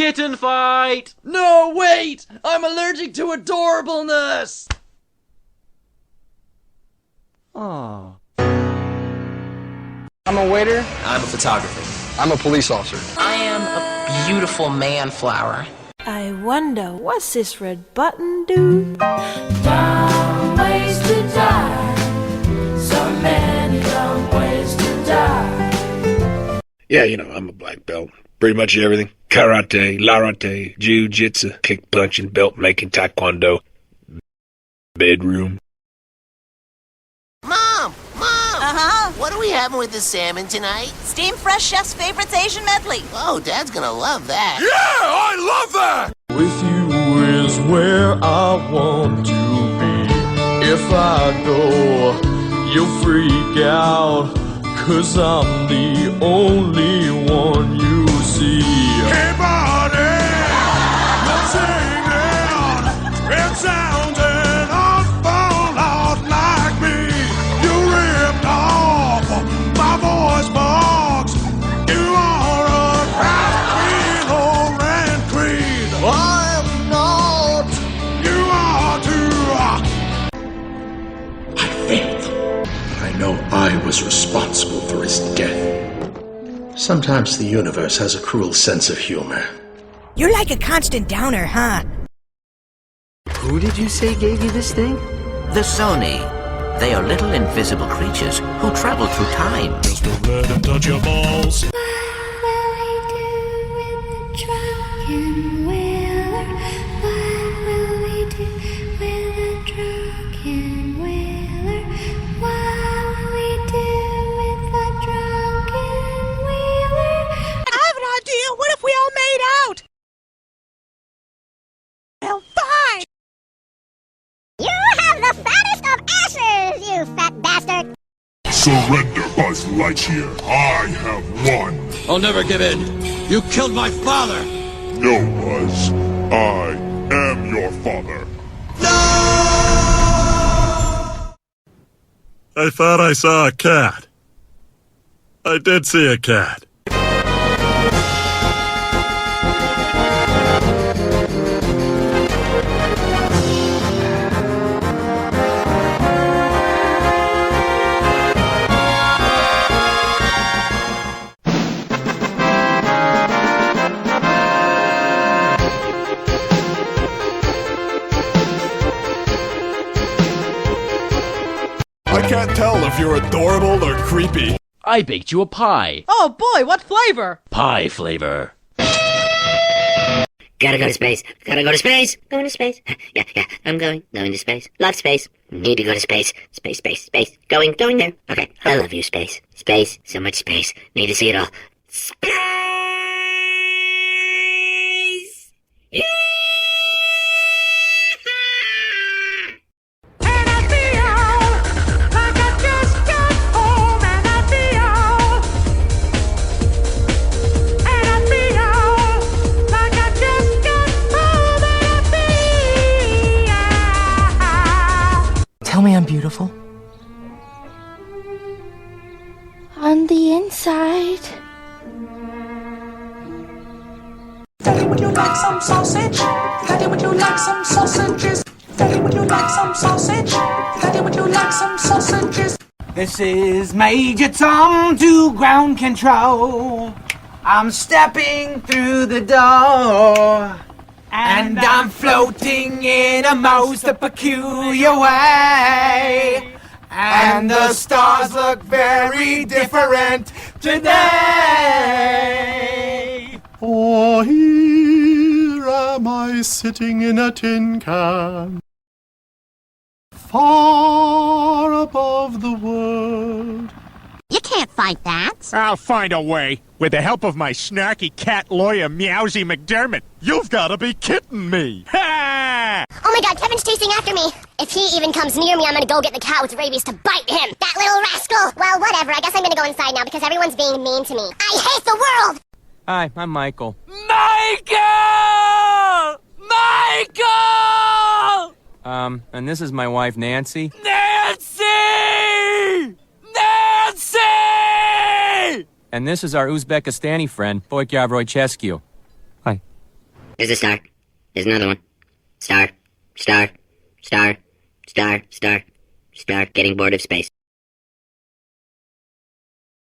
kitten fight! No, wait! I'm allergic to adorableness! Aw. I'm a waiter. I'm a photographer. I'm a police officer. I am a beautiful man flower. I wonder, what's this red button do? Dumb ways to die. So many dumb ways to die. Yeah, you know, I'm a black belt. Pretty much everything. Karate, larate, jiu-jitsu, kick punching, belt making, taekwondo. Bedroom. Mom! Uh-huh. What are we having with the salmon tonight? Steam Fresh Chef's Favorites Asian Medley. Oh, Dad's gonna love that. Yeah, I love that! With you is where I want to be. If I go, you'll freak out, 'cause I'm the only one you see. Hey, buddy! Let's sing it! It sounds an awful lot like me. You ripped off my voice box. You are a craft queen or and creed. I'm not. You are too. I failed. I know I was responsible for his death. Sometimes the universe has a cruel sense of humor. You're like a constant downer, huh? Who did you say gave you this thing? The Sony. They are little invisible creatures who travel through time. Just don't let him touch your balls. What if we all made out? Well, fine! You have the fattest of asses, you fat bastard! Surrender, Buzz Lightyear. I have won. I'll never give in. You killed my father. No, Buzz. I am your father. I thought I saw a cat. I did see a cat. I can't tell if you're adorable or creepy. I baked you a pie. Oh boy, what flavor? Pie flavor. Gotta go to space. Gotta go to space. Going to space. Yeah, I'm going to space. Love space. Need to go to space. Space. Going there. Okay, I love you, space. Space, so much space. Need to see it all. Space! Tell me I'm beautiful. On the inside. Daddy, would you like some sausage? Daddy, would you like some sausages? Daddy, would you like some sausage? Daddy, would you like some sausages? This is Major Tom to ground control. I'm stepping through the door. And I'm floating in a most peculiar way. And the stars look very different today. Oh, here am I sitting in a tin can, far above the world. You can't fight that. I'll find a way. With the help of my snarky cat lawyer, Meowsy McDermott. You've got to be kidding me. Ha! Oh my god, Kevin's chasing after me. If he even comes near me, I'm gonna go get the cat with rabies to bite him. That little rascal. Well, whatever. I guess I'm gonna go inside now because everyone's being mean to me. I hate the world! Hi, I'm Michael. Michael! And this is my wife, Nancy. Nancy! And this is our Uzbekistani friend, Boykyar Roychescu. Hi. There's a star. There's another one. Star. Star. Star. Star. Star. Star. Getting bored of space.